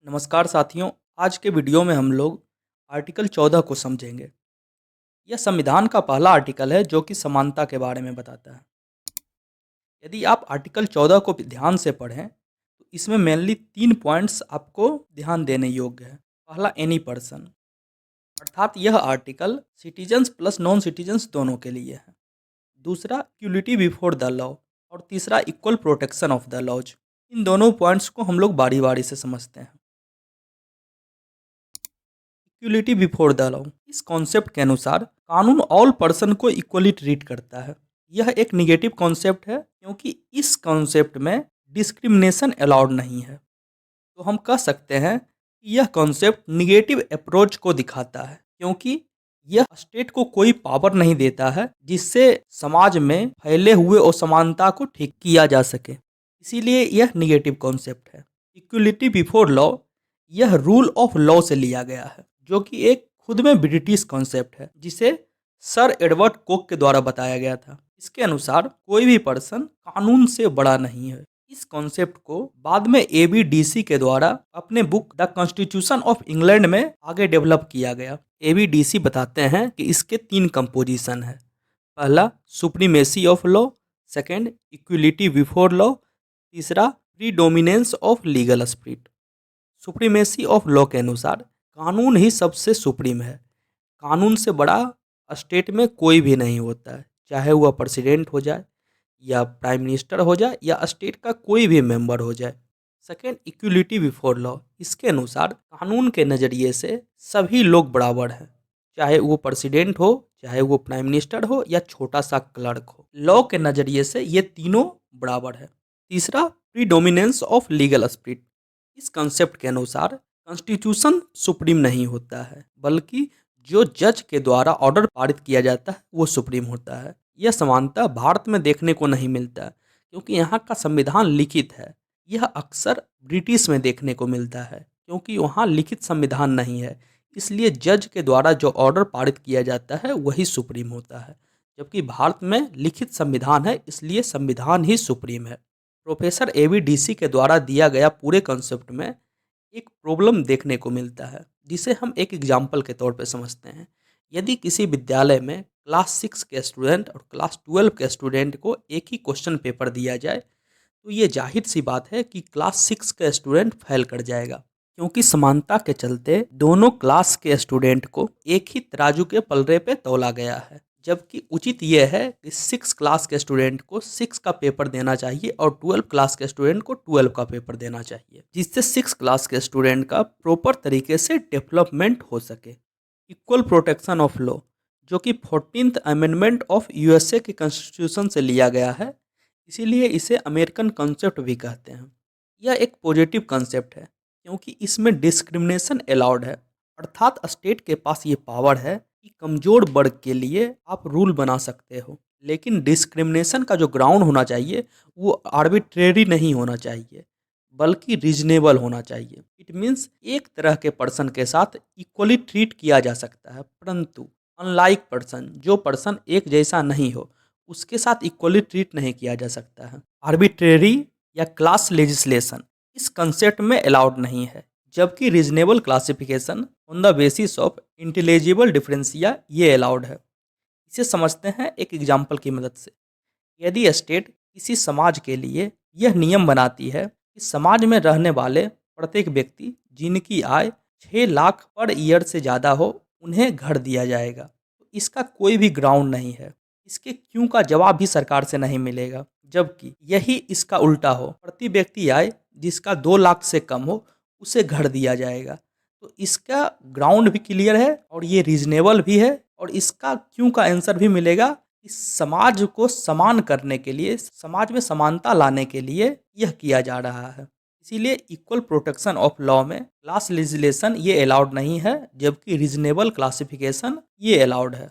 नमस्कार साथियों। आज के वीडियो में हम लोग आर्टिकल 14 को समझेंगे। यह संविधान का पहला आर्टिकल है जो कि समानता के बारे में बताता है। यदि आप आर्टिकल 14 को ध्यान से पढ़ें तो इसमें मेनली 3 पॉइंट्स आपको ध्यान देने योग्य है। पहला, एनी पर्सन, अर्थात यह article citizens plus non citizens दोनों के लिए है। दूसरा, इक्वलिटी बिफोर द लॉ, और तीसरा, equal protection of the laws. इन दोनों पॉइंट्स को हम लोग बारी बारी से समझते हैं। इक्वलिटी बिफोर द लॉ, इस कॉन्सेप्ट के अनुसार कानून ऑल पर्सन को इक्वली ट्रीट करता है। यह एक निगेटिव कॉन्सेप्ट है क्योंकि इस कॉन्सेप्ट में डिस्क्रिमिनेशन अलाउड नहीं है। तो हम कह सकते हैं कि यह कॉन्सेप्ट निगेटिव अप्रोच को दिखाता है क्योंकि यह स्टेट को कोई पावर नहीं देता है जिससे समाज में फैले हुए असमानता को ठीक किया जा सके। इसीलिए यह निगेटिव कॉन्सेप्ट है। इक्वलिटी बिफोर लॉ यह रूल ऑफ लॉ से लिया गया है जो कि एक खुद में ब्रिटिश कॉन्सेप्ट है जिसे सर एडवर्ड कोक के द्वारा बताया गया था। इसके अनुसार कोई भी पर्सन कानून से बड़ा नहीं है। इस कॉन्सेप्ट को बाद में एबीडीसी के द्वारा अपने book the constitution of England में आगे डेवलप किया गया। एबीडीसी बताते हैं कि इसके 3 कंपोजिशन है। पहला, supremacy of law, second, equality before law, तीसरा, predominance of legal spirit. Supremacy of law के अनुसार कानून ही सबसे सुप्रीम है। कानून से बड़ा स्टेट में कोई भी नहीं होता है, चाहे वह प्रेसिडेंट हो जाए या प्राइम मिनिस्टर हो जाए या स्टेट का कोई भी मेंबर हो जाए। सेकेंड, इक्वलिटी बिफोर लॉ, इसके अनुसार कानून के नज़रिए से सभी लोग बराबर हैं, चाहे वो प्रेसिडेंट हो, चाहे वो प्राइम मिनिस्टर हो या छोटा सा क्लर्क हो। लॉ के नज़रिए से ये तीनों बराबर है। तीसरा, प्रीडोमिनेंस ऑफ लीगल स्पिरिट, इस कंसेप्ट के अनुसार कॉन्स्टिट्यूशन सुप्रीम नहीं होता है बल्कि जो जज के द्वारा ऑर्डर पारित किया जाता है वो सुप्रीम होता है। यह समानता भारत में देखने को नहीं मिलता क्योंकि यहाँ का संविधान लिखित है। यह अक्सर ब्रिटिश में देखने को मिलता है क्योंकि वहाँ लिखित संविधान नहीं है, इसलिए जज के द्वारा जो ऑर्डर पारित किया जाता है वही सुप्रीम होता है। जबकि भारत में लिखित संविधान है, इसलिए संविधान ही सुप्रीम है। प्रोफेसर एबीडीसी के द्वारा दिया गया पूरे कॉन्सेप्ट में एक प्रॉब्लम देखने को मिलता है जिसे हम एक एग्जाम्पल के तौर पे समझते हैं। यदि किसी विद्यालय में क्लास 6 के स्टूडेंट और क्लास 12 के स्टूडेंट को एक ही क्वेश्चन पेपर दिया जाए तो ये जाहिर सी बात है कि क्लास 6 का स्टूडेंट फेल कर जाएगा क्योंकि समानता के चलते दोनों क्लास के स्टूडेंट को एक ही तराजू के पलड़े पे तौला गया है। जबकि उचित यह है कि 6 क्लास के स्टूडेंट को 6 का पेपर देना चाहिए और 12 क्लास के स्टूडेंट को 12 का पेपर देना चाहिए, जिससे 6 क्लास के स्टूडेंट का प्रॉपर तरीके से डेवलपमेंट हो सके। इक्वल प्रोटेक्शन ऑफ लॉ, जो कि 14th अमेंडमेंट ऑफ यूएसए के कॉन्स्टिट्यूशन से लिया गया है, इसीलिए इसे अमेरिकन कॉन्सेप्ट भी कहते हैं। यह एक पॉजिटिव कॉन्सेप्ट है क्योंकि इसमें डिस्क्रिमिनेशन अलाउड है, अर्थात स्टेट के पास ये पावर है कि कमजोर वर्ग के लिए आप रूल बना सकते हो, लेकिन डिस्क्रिमिनेशन का जो ग्राउंड होना चाहिए वो आर्बिट्रेरी नहीं होना चाहिए बल्कि रीजनेबल होना चाहिए। इट मीन्स एक तरह के पर्सन के साथ इक्वली ट्रीट किया जा सकता है, परंतु अनलाइक पर्सन, जो पर्सन एक जैसा नहीं हो, उसके साथ इक्वली ट्रीट नहीं किया जा सकता है। आर्बिट्रेरी या क्लास लेजिस्लेशन इस कंसेप्ट में अलाउड नहीं है, जबकि reasonable classification on the basis of intelligible differentia ये अलाउड है। इसे समझते हैं एक एग्जाम्पल की मदद से। यदि स्टेट किसी समाज के लिए यह नियम बनाती है कि समाज में रहने वाले प्रत्येक व्यक्ति जिनकी आय 6 लाख पर ईयर से ज़्यादा हो उन्हें घर दिया जाएगा, तो इसका कोई भी ग्राउंड नहीं है। इसके क्यों का जवाब भी सरकार से नहीं मिलेगा। जबकि यही इसका उल्टा हो, प्रति व्यक्ति आय जिसका 2 लाख से कम हो उसे घर दिया जाएगा, तो इसका ग्राउंड भी क्लियर है और ये रीजनेबल भी है, और इसका क्यों का आंसर भी मिलेगा। इस समाज को समान करने के लिए, समाज में समानता लाने के लिए यह किया जा रहा है। इसीलिए इक्वल प्रोटेक्शन ऑफ लॉ में क्लास लेजिस्लेशन ये अलाउड नहीं है, जबकि रीजनेबल क्लासिफिकेशन ये अलाउड है।